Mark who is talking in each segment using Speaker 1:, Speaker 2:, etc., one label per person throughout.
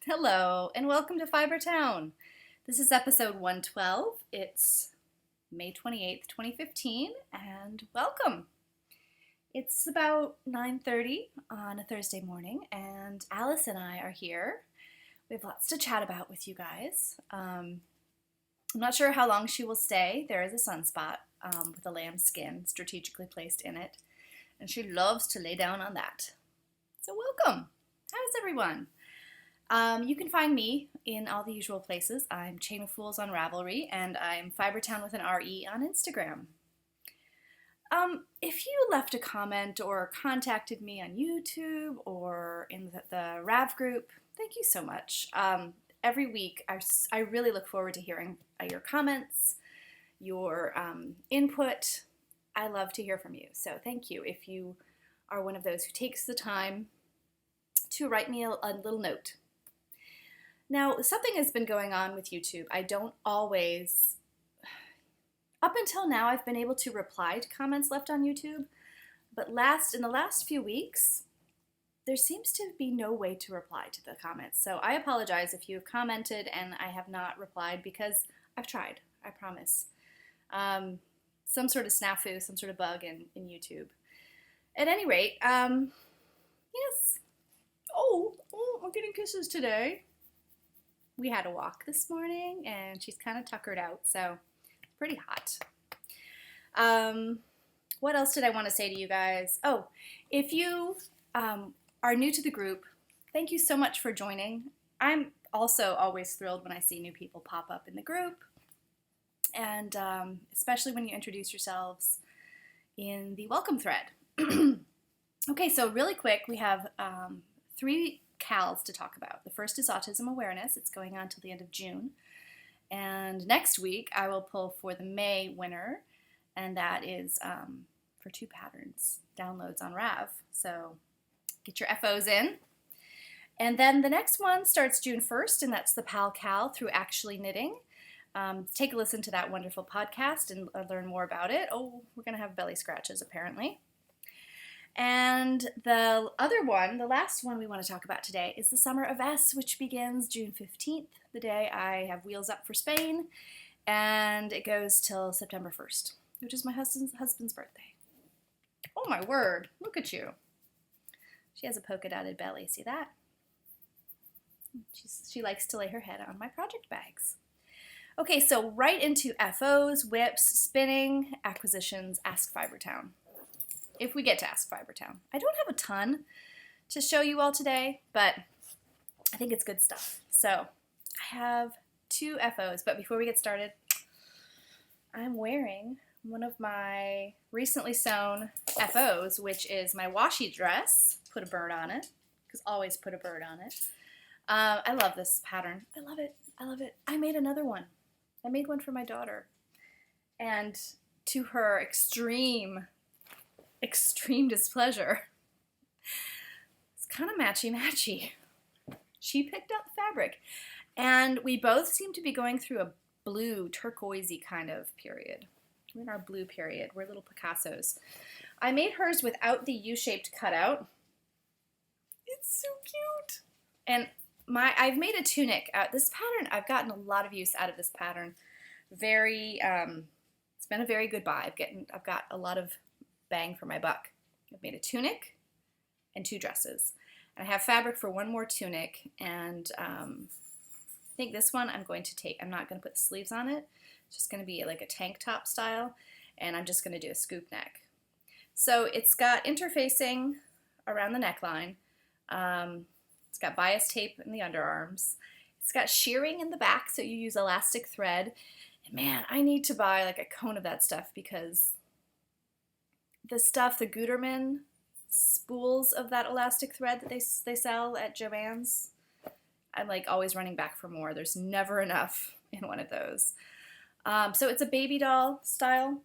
Speaker 1: Hello, and welcome to Fiber Town. This is episode 112. It's May 28th, 2015, and welcome. It's about 9:30 on a Thursday morning, and Alice and I are here. We have lots to chat about with you guys. I'm not sure how long she will stay. There is a sunspot with a lamb skin strategically placed in it, and she loves to lay down on that. So welcome. How's everyone? You can find me in all the usual places. I'm Chain of Fools on Ravelry, and I'm Fibertown with an R-E on Instagram. If you left a comment or contacted me on YouTube or in the Rav group, thank you so much. Every week, I really look forward to hearing your comments, your input. I love to hear from you, so thank you if you are one of those who takes the time to write me a little note. Now, something has been going on with YouTube. I don't always, up until now, I've been able to reply to comments left on YouTube, but in the last few weeks, there seems to be no way to reply to the comments. So I apologize if you have commented and I have not replied because I've tried, I promise. Some sort of snafu, some sort of bug in YouTube. At any rate, yes. Oh, we're getting kisses today. We had a walk this morning, and she's kind of tuckered out, so pretty hot. What else did I want to say to you guys? Oh, if you are new to the group, thank you so much for joining. I'm also always thrilled when I see new people pop up in the group, and especially when you introduce yourselves in the welcome thread. Okay, so really quick, we have 3 CALs to talk about. The first is autism awareness. It's going on till the end of June. And next week, I will pull for the May winner, and that is for 2 patterns, downloads on Rav. So get your FOs in. And then the next one starts June 1st, and that's the PAL CAL through Actually Knitting. Take a listen to that wonderful podcast and learn more about it. Oh, we're going to have belly scratches, apparently. And the other one, the last one we want to talk about today, is the Summer of S, which begins June 15th, the day I have wheels up for Spain, and it goes till September 1st, which is my husband's birthday. Oh my word, look at you. She has a polka dotted belly, see that? She likes to lay her head on my project bags. Okay, so right into FOs, whips, spinning, acquisitions, Ask Fibertown. If we get to Ask Fibertown. I don't have a ton to show you all today, but I think it's good stuff. So I have 2 FOs, but before we get started, I'm wearing one of my recently sewn FOs, which is my washi dress. Put a bird on it, because always put a bird on it. I love this pattern. I love it. I love it. I made another one. I made one for my daughter. And to her extreme displeasure, it's kind of matchy-matchy. She picked out the fabric, and we both seem to be going through a blue, turquoisey kind of period. We're in our blue period. We're little Picassos. I made hers without the U-shaped cutout. It's so cute. And I've made a tunic out. This pattern, I've gotten a lot of use out of this pattern. It's been a very good buy. I've got a lot of bang for my buck. I've made a tunic and 2 dresses. And I have fabric for 1 more tunic, and I think this one I'm not going to put the sleeves on it. It's just going to be like a tank top style, and I'm just going to do a scoop neck. So it's got interfacing around the neckline. It's got bias tape in the underarms. It's got shearing in the back, so you use elastic thread. And man, I need to buy like a cone of that stuff, because the Gutermann spools of that elastic thread that they sell at Joann's, I'm like always running back for more. There's never enough in one of those. So it's a baby doll style,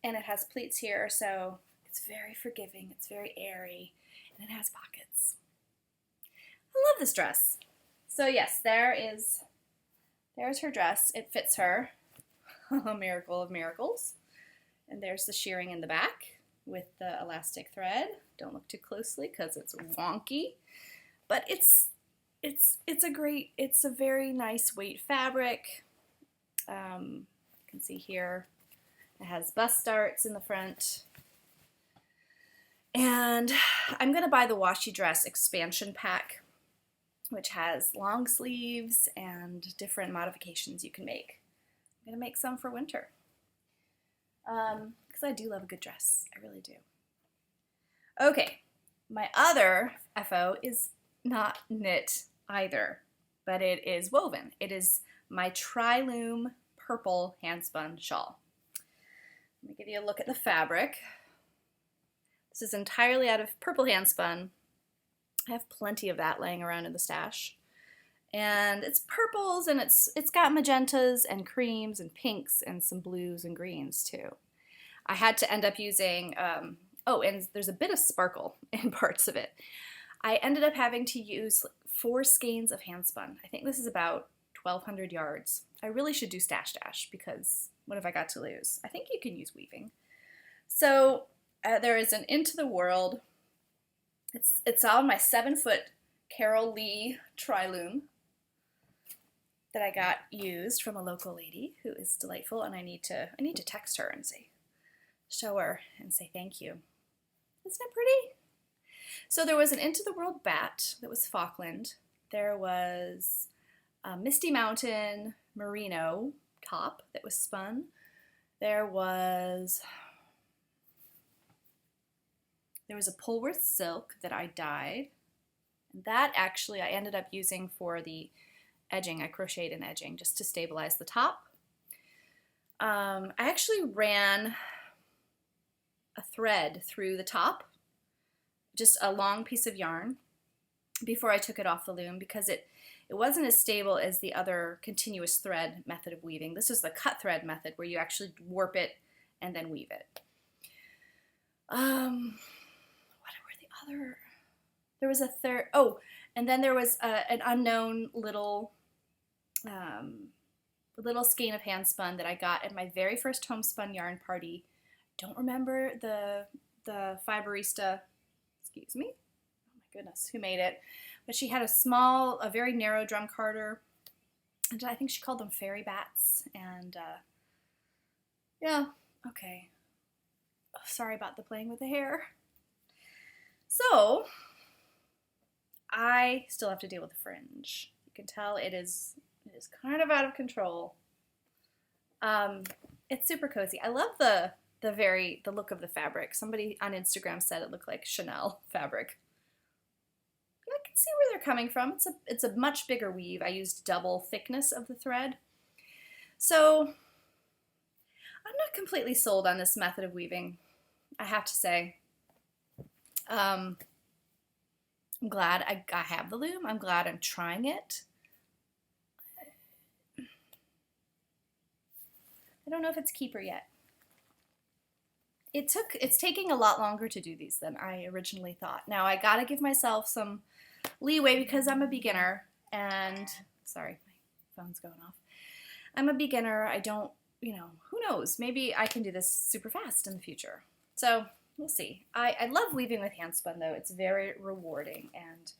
Speaker 1: and it has pleats here, so it's very forgiving, it's very airy, and it has pockets. I love this dress. So yes, there's her dress. It fits her. A miracle of miracles. And there's the shearing in the back with the elastic thread. Don't look too closely because it's wonky. But it's it's a very nice weight fabric. You can see here it has bust darts in the front. And I'm going to buy the Washi dress expansion pack, which has long sleeves and different modifications you can make. I'm going to make some for winter because I do love a good dress. I really do. Okay, my other FO is not knit either, but it is woven. It is my Tri-Loom purple handspun shawl. Let me give you a look at the fabric. This is entirely out of purple handspun. I have plenty of that laying around in the stash. And it's purples and it's got magentas and creams and pinks and some blues and greens too. I had to end up using, oh, and there's a bit of sparkle in parts of it. I ended up having to use 4 skeins of handspun. I think this is about 1,200 yards. I really should do stash dash because what have I got to lose? I think you can use weaving. So there is an Into the World. It's on my 7-foot Carol Lee Tri-Loom that I got used from a local lady who is delightful, and I need to text her and show her and say thank you. Isn't it pretty? So there was an Into the World bat that was Falkland. There was a Misty Mountain merino top that was spun. There was a Polworth silk that I dyed. And that actually I ended up using for the edging. I crocheted an edging just to stabilize the top. I actually ran a thread through the top, just a long piece of yarn, before I took it off the loom because it wasn't as stable as the other continuous thread method of weaving. This is the cut thread method where you actually warp it and then weave it. There was a third, oh, and then there was an unknown little skein of handspun that I got at my very first homespun yarn party. Don't remember the fiberista, excuse me, oh my goodness, who made it, but she had a very narrow drum carder, and I think she called them fairy bats, and yeah, okay. Oh, sorry about the playing with the hair. So, I still have to deal with the fringe. You can tell it is kind of out of control. It's super cozy. I love the look of the fabric. Somebody on Instagram said it looked like Chanel fabric. I can see where they're coming from. It's a much bigger weave. I used double thickness of the thread. So, I'm not completely sold on this method of weaving, I have to say. I'm glad I have the loom. I'm glad I'm trying it. I don't know if it's keeper yet. It's taking a lot longer to do these than I originally thought. Now I gotta give myself some leeway because I'm a beginner and, sorry, my phone's going off. I'm a beginner. I don't, who knows? Maybe I can do this super fast in the future. So we'll see. I love weaving with handspun though. It's very rewarding, and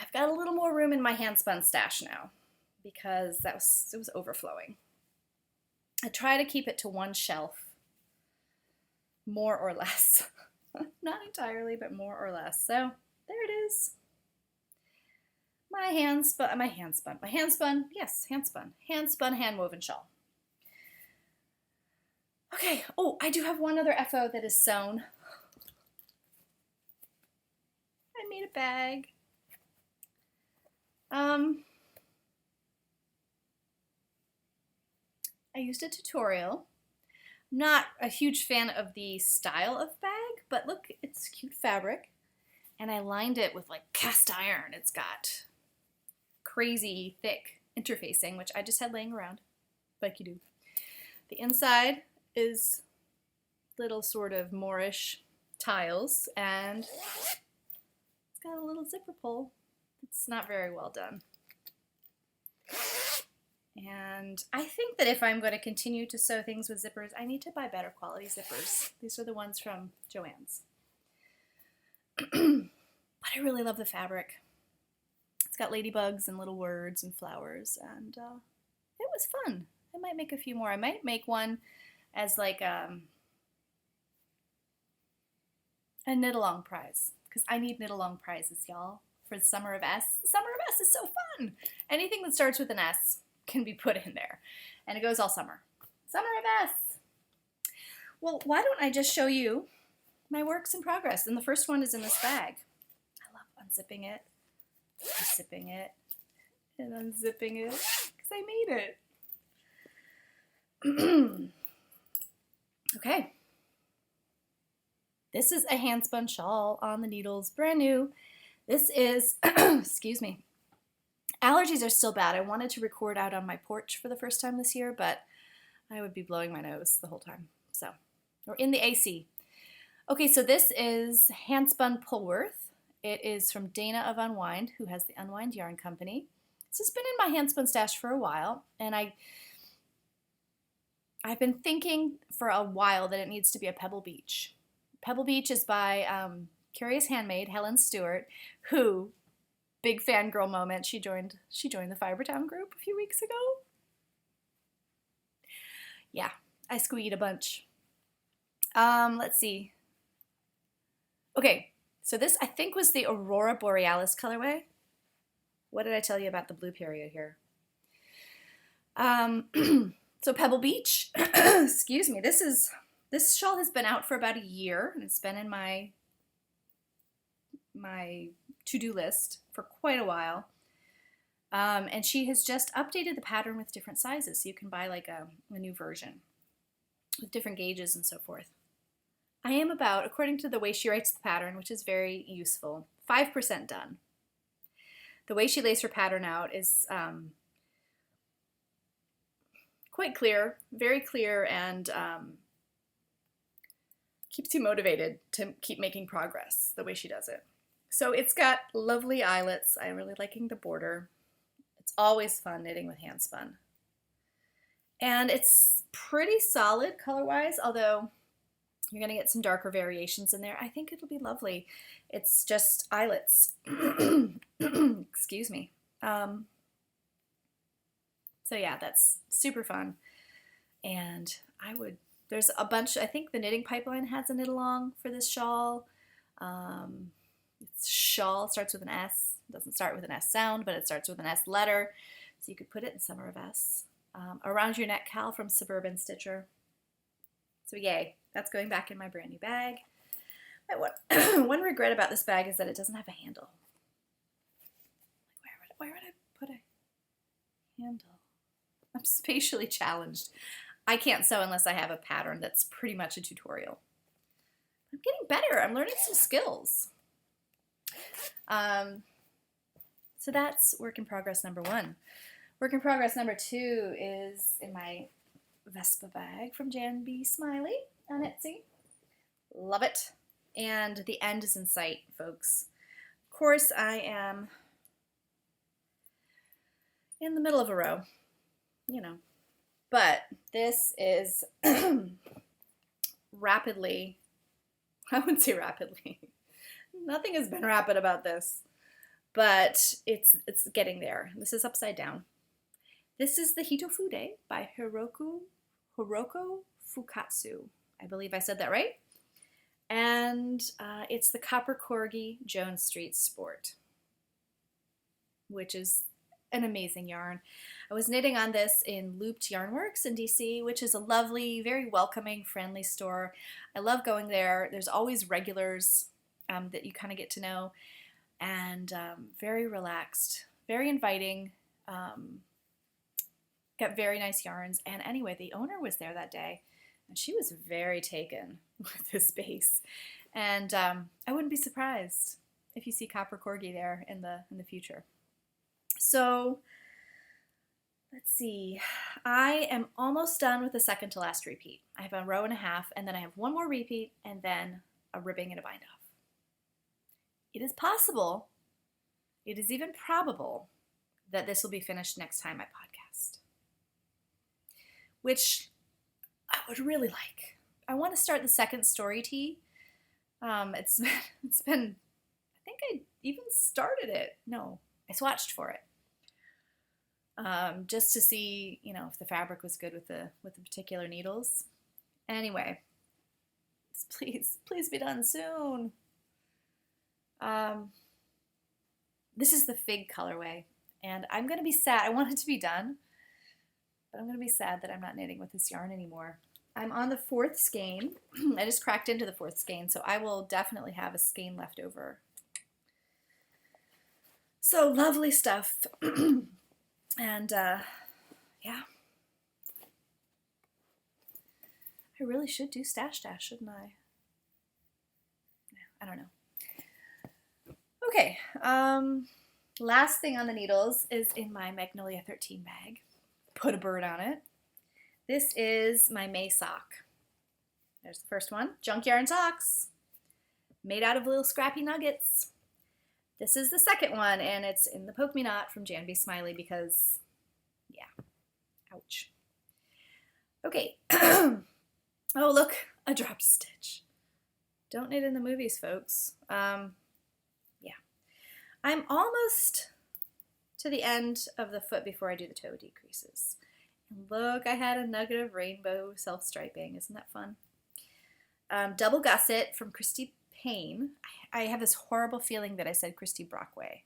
Speaker 1: I've got a little more room in my handspun stash now because it was overflowing. I try to keep it to one shelf, more or less. Not entirely, but more or less. So there it is. My handspun, hand woven shawl. Okay, oh, I do have one other FO that is sewn. I made a bag. I used a tutorial. Not a huge fan of the style of bag, but look, it's cute fabric. And I lined it with like cast iron. It's got crazy thick interfacing, which I just had laying around, like you do. The inside is little sort of Moorish tiles, and it's got a little zipper pull. It's not very well done. And I think that if I'm going to continue to sew things with zippers, I need to buy better quality zippers. These are the ones from Joann's. But I really love the fabric. got ladybugs and little words and flowers, and it was fun. I might make a few more. I might make one as like a knit-along prize, because I need knit-along prizes, y'all, for the Summer of S. The Summer of S is so fun. Anything that starts with an S can be put in there, and it goes all summer. Summer of S. Well, why don't I just show you my works in progress? And the first one is in this bag. I love unzipping it, zipping it, and unzipping it, because I made it. Okay. This is a hand-spun shawl on the needles, brand new. This is, excuse me, allergies are still bad. I wanted to record out on my porch for the first time this year, but I would be blowing my nose the whole time, so, or in the AC. Okay, so this is hand-spun Pullworth. It is from Dana of Unwind, who has the Unwind Yarn Company. This has been in my hand-spun stash for a while, and I've been thinking for a while that it needs to be a Pebble Beach. Pebble Beach is by Curious Handmade, Helen Stewart, who, big fangirl moment, she joined the Fibertown group a few weeks ago. Yeah, I squeed a bunch. Let's see. Okay, so this I think was the Aurora Borealis colorway. What did I tell you about the blue period here? So Pebble Beach, excuse me, this shawl has been out for about a year, and it's been in my to-do list for quite a while. And she has just updated the pattern with different sizes, so you can buy like a new version with different gauges and so forth. I am about, according to the way she writes the pattern, which is very useful, 5% done. The way she lays her pattern out is quite clear, very clear, and keeps you motivated to keep making progress the way she does it. So it's got lovely eyelets. I'm really liking the border. It's always fun knitting with hand spun. And it's pretty solid color-wise, although you're going to get some darker variations in there. I think it'll be lovely. It's just eyelets. Excuse me. So yeah, that's super fun. And there's a bunch, I think the Knitting Pipeline has a knit along for this shawl. It's Shawl, starts with an S. It doesn't start with an S sound, but it starts with an S letter. So you could put it in Summer of S. Around Your Neck Cal from Suburban Stitcher. So yay, that's going back in my brand new bag. One regret about this bag is that it doesn't have a handle. Where would I put a handle? I'm spatially challenged. I can't sew unless I have a pattern that's pretty much a tutorial. I'm getting better. I'm learning some skills. So that's work in progress number 1. Work in progress number 2 is in my Vespa bag from Jan B. Smiley on Etsy. Love it. And the end is in sight, folks. Of course, I am in the middle of a row, you know. But this is rapidly, I wouldn't say rapidly. Nothing has been rapid about this, but it's getting there. This is upside down. This is the Hitofude by Hiroko Fukatsu. I believe I said that right. And it's the Copper Corgi Jones Street Sport, which is an amazing yarn. I was knitting on this in Looped Yarnworks in DC, which is a lovely, very welcoming, friendly store. I love going there. There's always regulars that you kind of get to know, and very relaxed, very inviting, got very nice yarns. And anyway, the owner was there that day, and she was very taken with this base. And I wouldn't be surprised if you see Copper Corgi there in the future. So let's see. I am almost done with the second to last repeat. I have a row and a half, and then I have one more repeat, and then a ribbing and a bind off. It is possible, it is even probable, that this will be finished next time I podcast, which I would really like. I want to start the second story tee. It's been, I think I even started it. No, I swatched for it. Just to see, if the fabric was good with the particular needles. Anyway, please be done soon. This is the fig colorway, and I'm gonna be sad. I want it to be done, but I'm gonna be sad that I'm not knitting with this yarn anymore. I'm on the 4th skein. I just cracked into the 4th skein, so I will definitely have a skein left over. So lovely stuff. And yeah, I really should do stash, shouldn't I? I don't know. Okay, last thing on the needles is in my Magnolia 13 bag. Put a bird on it. This is my May sock. There's the first one, junk yarn socks, made out of little scrappy nuggets. This is the second one, and it's in the Poke Me Not from Jan B. Smiley because, yeah, ouch. Okay. Oh, look, a drop stitch. Don't knit in the movies, folks. Yeah. I'm almost to the end of the foot before I do the toe decreases. And look, I had a nugget of rainbow self-striping. Isn't that fun? Double gusset from Christy Payne. I have this horrible feeling that I said Christy Brockway.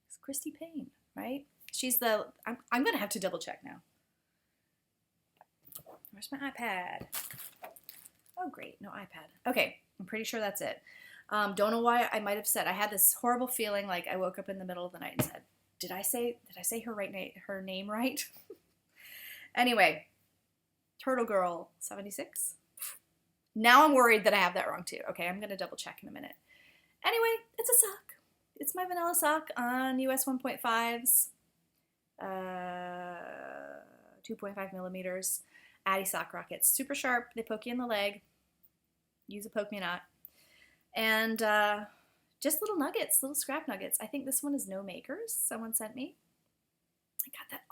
Speaker 1: It's Christy Payne, right? She's the, I'm going to have to double check now. Where's my iPad? Oh, great, no iPad. Okay, I'm pretty sure that's it. Don't know why I might have said, I had this horrible feeling like I woke up in the middle of the night and said, did I say her name right? Anyway, Turtle Girl 76. Now I'm worried that I have that wrong too. Okay, I'm going to double check in a minute. Anyway, it's a sock. It's my vanilla sock on US 1.5s, 2.5 millimeters, Addy sock rockets. Super sharp. They poke you in the leg. Use a Poke Me Not. And just little nuggets, little scrap nuggets. I think this one is No Makers. Someone sent me. I got that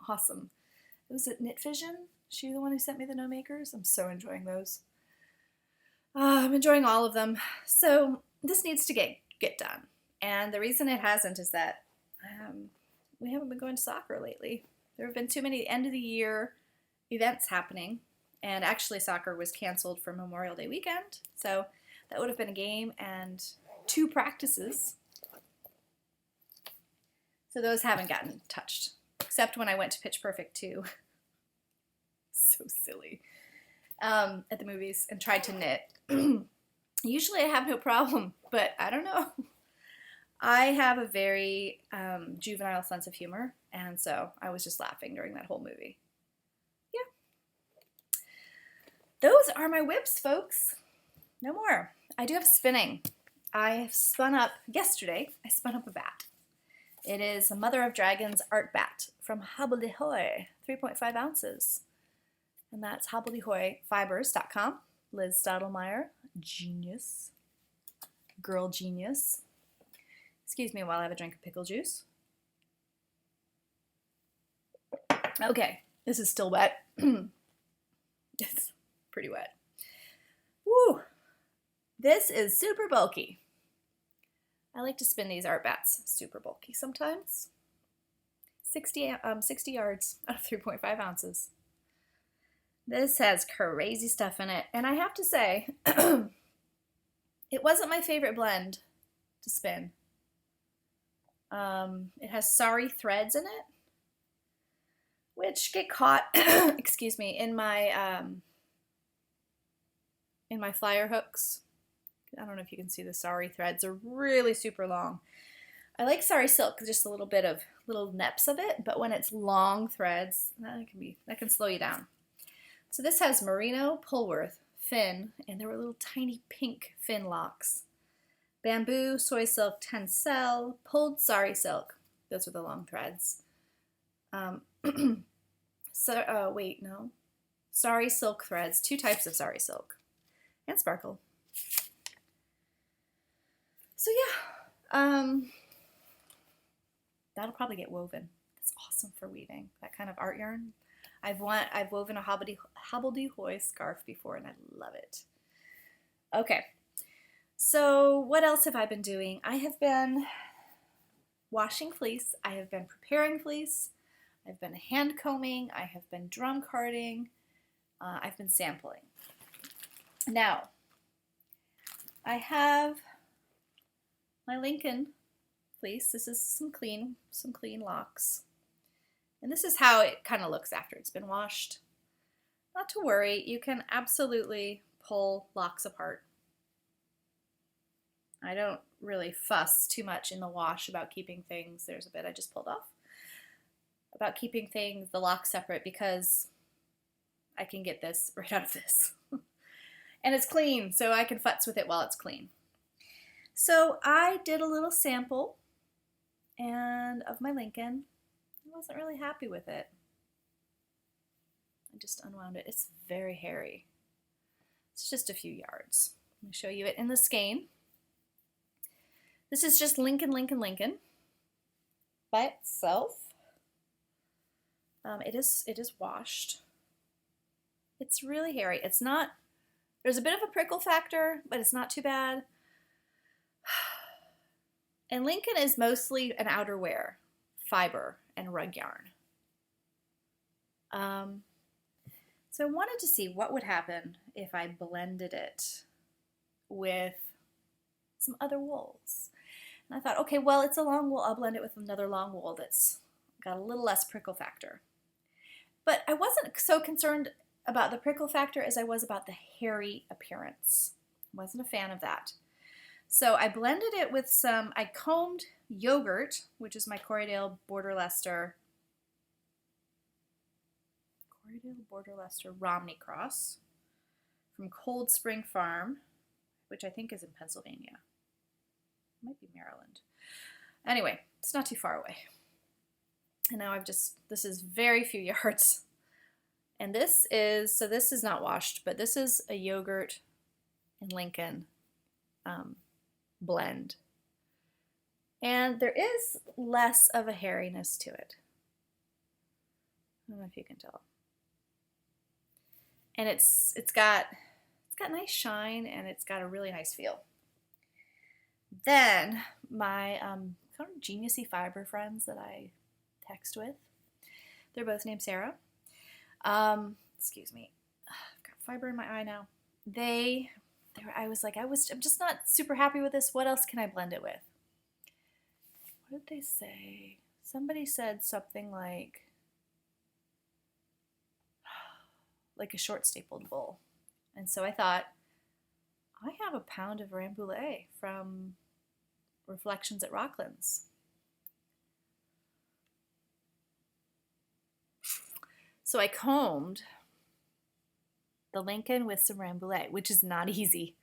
Speaker 1: awesome. It was at Knit Vision. She the one who sent me the No Makers. I'm so enjoying those. I'm enjoying all of them. So this needs to get done. And the reason it hasn't is that we haven't been going to soccer lately. There have been too many end of the year events happening. And actually soccer was canceled for Memorial Day weekend. So that would have been a game and 2 practices. So those haven't gotten touched. Except when I went to Pitch Perfect 2. So silly. At the movies and tried to knit. Usually I have no problem, but I don't know. I have a very juvenile sense of humor, and so I was just laughing during that whole movie. Yeah. Those are my whips, folks. No more. I do have spinning. I spun up, yesterday, I spun up a bat. It is a Mother of Dragons art bat from Hobbledehoy, 3.5 ounces. And that's hobbledehoyfibers.com. Liz Stottlemyre, genius. Girl genius. Excuse me while I have a drink of pickle juice. Okay, this is still wet. It's pretty wet. Woo! This is super bulky. I like to spin these art bats super bulky sometimes. 60 yards out of 3.5 ounces. This has crazy stuff in it, and I have to say, it wasn't my favorite blend to spin. It has sari threads in it, which get caught, excuse me, in my flyer hooks. I don't know if you can see the sari threads. They're really super long. I like sari silk, just a little bit of little neps of it, but when it's long threads, that can slow you down. So this has merino, Pullworth, fin, and there were little tiny pink fin locks. Bamboo, soy silk, tencel, pulled sari silk. Those are the long threads. Sari silk threads, 2 types of sari silk, and sparkle. So yeah, that'll probably get woven. It's awesome for weaving, that kind of art yarn. I've woven a hobbledehoy scarf before, and I love it. Okay, so what else have I been doing? I have been washing fleece. I have been preparing fleece. I've been hand combing. I have been drum carding. I've been sampling. Now, I have my Lincoln fleece. This is some clean locks. And this is how it kind of looks after it's been washed. Not to worry, you can absolutely pull locks apart. I don't really fuss too much in the wash about keeping things, there's a bit I just pulled off, about keeping things, the locks separate, because I can get this right out of this. And it's clean, so I can futz with it while it's clean. So I did a little sample of my Lincoln. I wasn't really happy with it. I just unwound it. It's very hairy. It's just a few yards. Let me show you it in the skein. This is just Lincoln by itself. It is washed. It's really hairy. It's not, there's a bit of a prickle factor, but it's not too bad. And Lincoln is mostly an outerwear, fiber, and rug yarn. So I wanted to see what would happen if I blended it with some other wools. And I thought, okay, well, it's a long wool. I'll blend it with another long wool that's got a little less prickle factor. But I wasn't so concerned about the prickle factor as I was about the hairy appearance. I wasn't a fan of that. So I blended it with some, I combed yogurt, which is my Corriedale Border Leicester Romney Cross from Cold Spring Farm, which I think is in Pennsylvania. It might be Maryland. Anyway, it's not too far away. And now this is very few yards. And this is not washed, but this is a yogurt and Lincoln blend. And there is less of a hairiness to it. I don't know if you can tell. And it's got nice shine, and it's got a really nice feel. Then my kind of geniusy fiber friends that I text with, they're both named Sarah. Excuse me, I've got fiber in my eye now. I'm just not super happy with this. What else can I blend it with? What did they say? Somebody said something like a short stapled wool. And so I thought, I have a pound of Rambouillet from Reflections at Rocklands. So I combed the Lincoln with some Rambouillet, which is not easy.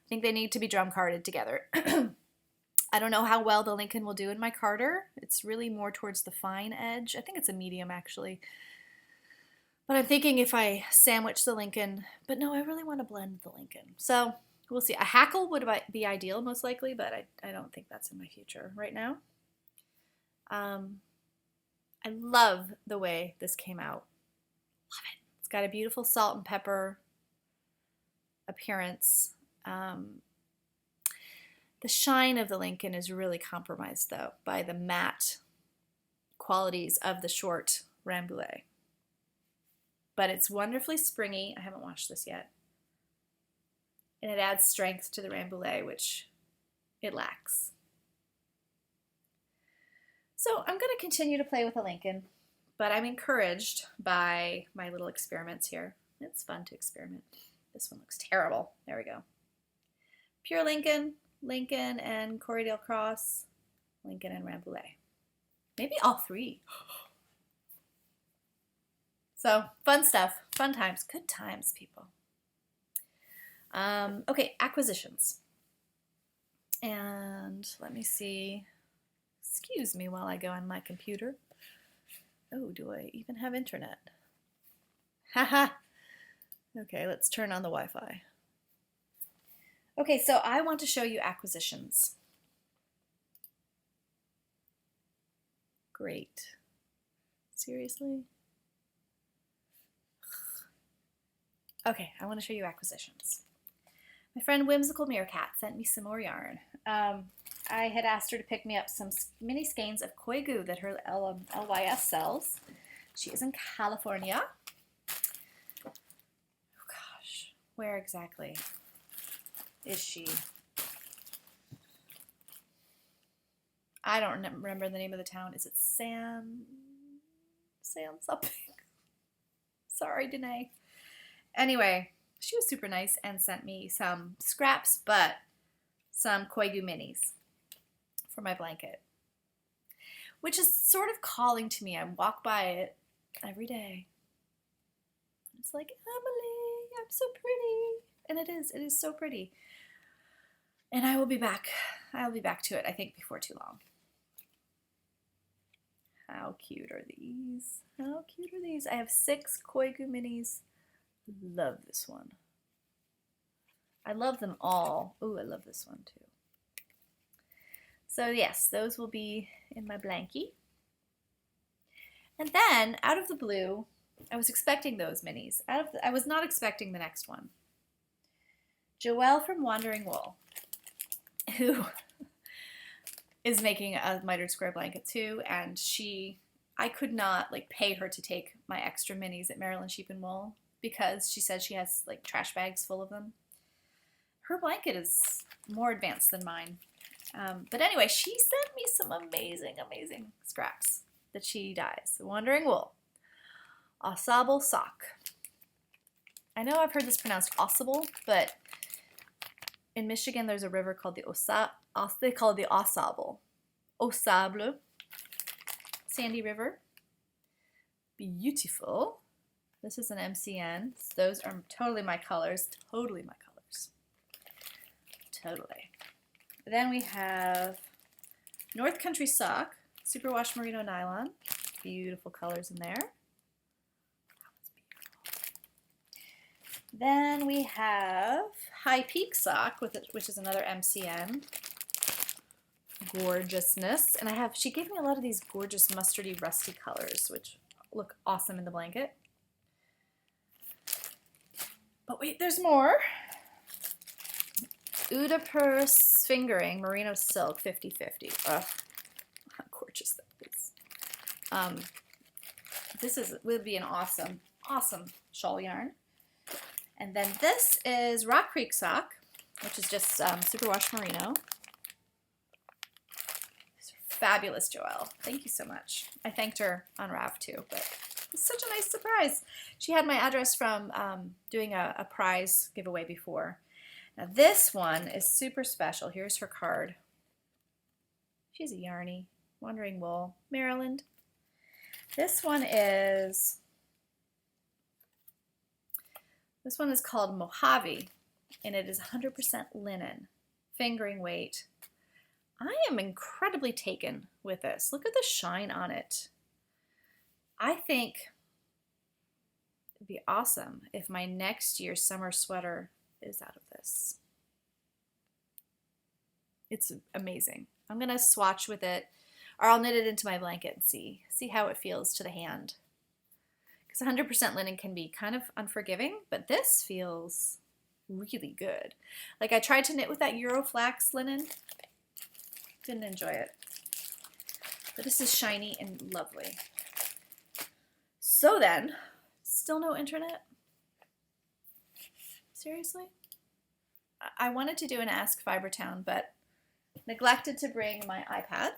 Speaker 1: I think they need to be drum carded together. I don't know how well the Lincoln will do in my carder. It's really more towards the fine edge. I think it's a medium, actually. But I'm thinking if I sandwich the Lincoln, but no, I really want to blend the Lincoln. So we'll see. A hackle would be ideal, most likely, but I don't think that's in my future right now. I love the way this came out. Love it. It's got a beautiful salt and pepper appearance. The shine of the Lincoln is really compromised, though, by the matte qualities of the short Rambouillet. But it's wonderfully springy. I haven't washed this yet. And it adds strength to the Rambouillet, which it lacks. So I'm going to continue to play with a Lincoln, but I'm encouraged by my little experiments here. It's fun to experiment. This one looks terrible. There we go. Pure Lincoln, Lincoln and Corriedale Cross, Lincoln and Rambouillet. Maybe all three. So fun stuff, fun times, good times, people. Okay, acquisitions. And let me see. Excuse me while I go on my computer. Oh, do I even have internet? Haha. Okay, let's turn on the Wi-Fi. Okay, so I want to show you acquisitions. Great. Seriously? Okay, I want to show you acquisitions. My friend Whimsical Meerkat sent me some more yarn. I had asked her to pick me up some mini skeins of Koigu that her LYS sells. She is in California. Oh gosh, where exactly is she? I don't remember the name of the town. Is it San something? Sorry, Danae. Anyway, she was super nice and sent me some scraps, but some Koigu minis for my blanket, which is sort of calling to me. I walk by it every day. It's like, Emily, I'm so pretty. And it is so pretty. And I will be back to it, I think, before too long. How cute are these? How cute are these? I have 6 Koigu minis. Love this one. I love them all. Ooh, I love this one too. So yes, those will be in my blankie. And then, out of the blue, I was expecting those minis. I was not expecting the next one. Joelle from Wandering Wool, who is making a mitered square blanket too, and I could not pay her to take my extra minis at Maryland Sheep and Wool because she said she has trash bags full of them. Her blanket is more advanced than mine. But anyway, she sent me some amazing, amazing scraps that she dyes. Wandering Wool. Au Sable sock. I know I've heard this pronounced Ausable, but in Michigan there's a river called they call it the Au Sable. Au Sable. Sandy River. Beautiful. This is an MCN. Those are totally my colors. Totally my colors. Totally. Then we have North Country Sock, Superwash Merino Nylon. Beautiful colors in there. Then we have High Peak Sock, which is another MCN. Gorgeousness. And she gave me a lot of these gorgeous mustardy rusty colors, which look awesome in the blanket. But wait, there's more. Uda Purse Fingering Merino Silk 50/50. Ugh, how gorgeous that is. This would be an awesome shawl yarn. And then this is Rock Creek Sock, which is just Superwash Merino. These are fabulous, Joelle. Thank you so much. I thanked her on Rav too, but it's such a nice surprise. She had my address from doing a prize giveaway before. Now this one is super special. Here's her card. She's a yarny, Wandering Wool, Maryland. This one is called Mojave, and it is 100% linen, fingering weight. I am incredibly taken with this. Look at the shine on it. I think it'd be awesome if my next year's summer sweater is out of this. It's amazing. I'm gonna swatch with it, or I'll knit it into my blanket and see how it feels to the hand. Because 100% linen can be kind of unforgiving, but this feels really good. I tried to knit with that Euroflax linen, didn't enjoy it. But this is shiny and lovely. So then, still no internet? Seriously? I wanted to do an Ask Fibertown, but neglected to bring my iPad.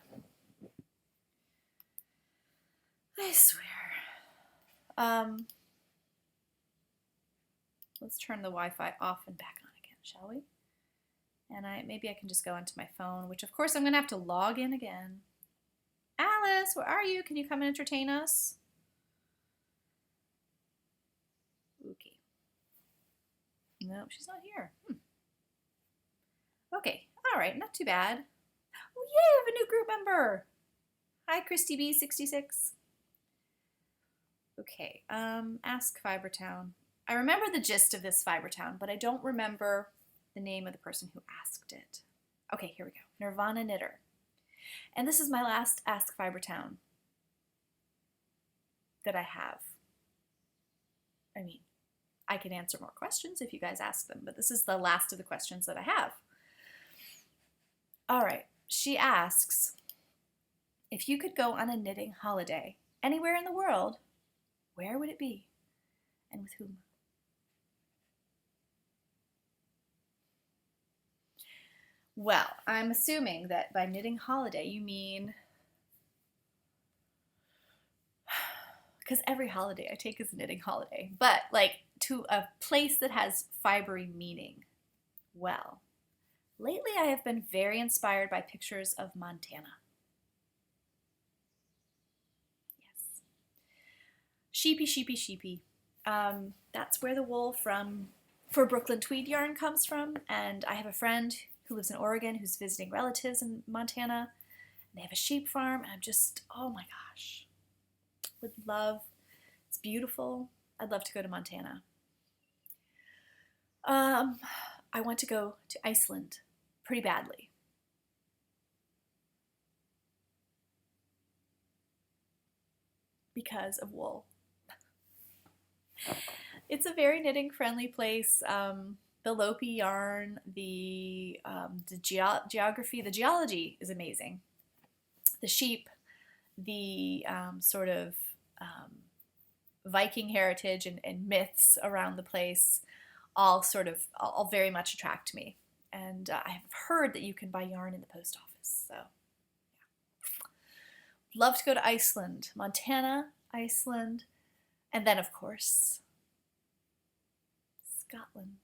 Speaker 1: I swear. Let's turn the Wi-Fi off and back on again, shall we? And maybe I can just go into my phone, which of course I'm going to have to log in again. Alice, where are you? Can you come and entertain us? Okay. No, she's not here. Okay, all right, not too bad. Oh, yay, I have a new group member. Hi, Christy B66. Okay, Ask Fibertown. I remember the gist of this Fibertown, but I don't remember the name of the person who asked it. Okay, here we go. Nirvana Knitter. And this is my last Ask Fibertown that I have. I mean, I can answer more questions if you guys ask them, but this is the last of the questions that I have. All right, she asks, if you could go on a knitting holiday anywhere in the world, where would it be and with whom? Well, I'm assuming that by knitting holiday you mean, because every holiday I take is a knitting holiday, but like to a place that has fibery meaning. Well, lately I have been very inspired by pictures of Montana. Yes. Sheepy, sheepy, sheepy. That's where the wool for Brooklyn tweed yarn comes from, and I have a friend who lives in Oregon who's visiting relatives in Montana, and they have a sheep farm, and I'm just, oh my gosh, would love, it's beautiful. I'd love to go to Montana. I want to go to Iceland pretty badly. Because of wool. It's a very knitting friendly place. The Lopi yarn, the geography, the geology is amazing. The sheep, the sort of Viking heritage and myths around the place all very much attract me. And I have heard that you can buy yarn in the post office. So, yeah. Love to go to Iceland, Montana, Iceland, and then, of course, Scotland.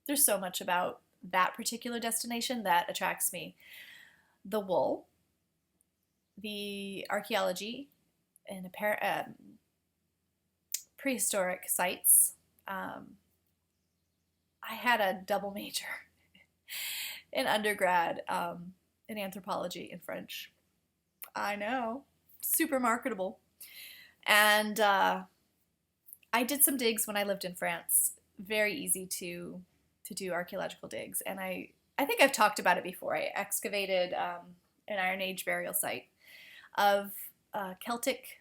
Speaker 1: There's so much about that particular destination that attracts me. The wool, the archaeology, and prehistoric sites. I had a double major in undergrad in anthropology and French. I know, super marketable. And I did some digs when I lived in France. Very easy to do archaeological digs. And I think I've talked about it before. I excavated an Iron Age burial site of a Celtic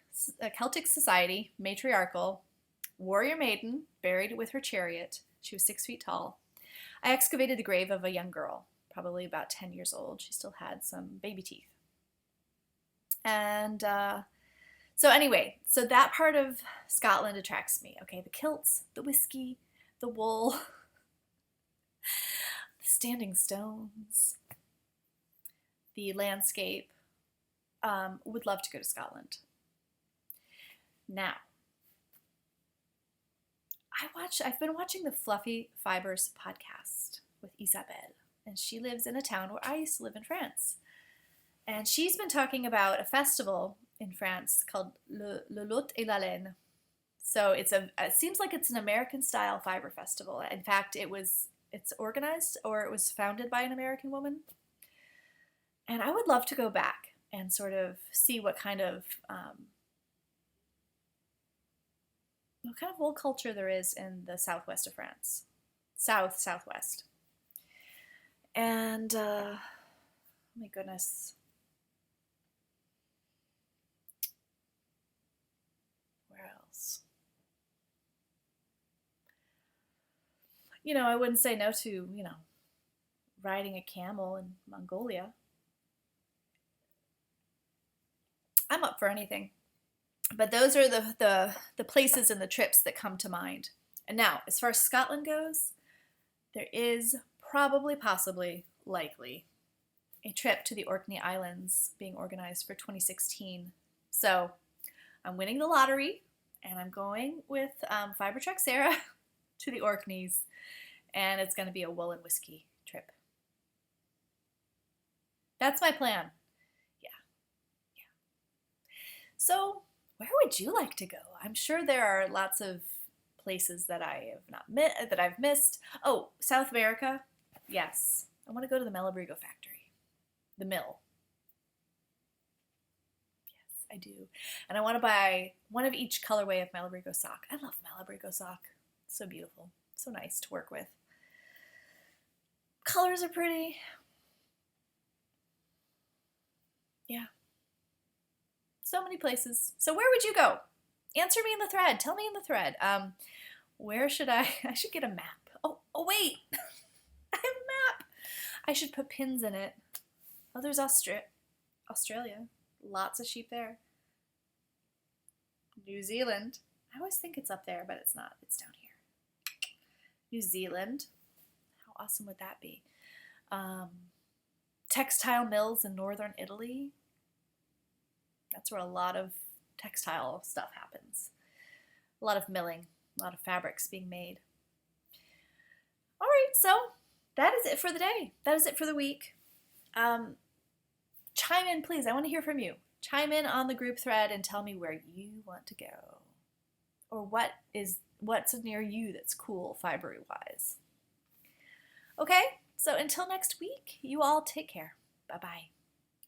Speaker 1: society, matriarchal, warrior maiden, buried with her chariot. She was 6 feet tall. I excavated the grave of a young girl, probably about 10 years old. She still had some baby teeth. And so that part of Scotland attracts me. Okay, the kilts, the whiskey, the wool, the standing stones, the landscape. Would love to go to Scotland. Now, I've been watching the Fluffy Fibers podcast with Isabelle, and she lives in a town where I used to live in France. And she's been talking about a festival in France called Le Lot et la Laine. So it seems like it's an American-style fiber festival. In fact, it's organized, or it was founded by an American woman. And I would love to go back and sort of see what kind of wool culture there is in the southwest of France. Southwest. And, oh my goodness. Where else? I wouldn't say no to, riding a camel in Mongolia. I'm up for anything. But those are the places and the trips that come to mind. And now, as far as Scotland goes, there is probably, possibly, likely a trip to the Orkney Islands being organized for 2016. So I'm winning the lottery, and I'm going with Fibertrack Sarah to the Orkneys, and it's going to be a wool and whiskey trip. That's my plan. Yeah. So, where would you like to go? I'm sure there are lots of places that I've missed. Oh, South America. Yes, I want to go to the Malabrigo factory, the mill. Yes, I do, and I want to buy one of each colorway of Malabrigo sock. I love Malabrigo sock. It's so beautiful, so nice to work with. Colors are pretty. Yeah. So many places. So where would you go? Answer me in the thread. Tell me in the thread. Where should I should get a map. Oh wait. I have a map. I should put pins in it. Oh, there's Australia. Lots of sheep there. New Zealand. I always think it's up there, but it's not. It's down here. New Zealand. How awesome would that be? Textile mills in northern Italy. That's where a lot of textile stuff happens. A lot of milling, a lot of fabrics being made. All right, so that is it for the day. That is it for the week. Chime in, please. I want to hear from you. Chime in on the group thread and tell me where you want to go. Or what's near you that's cool fibery-wise. Okay, so until next week, you all take care. Bye-bye.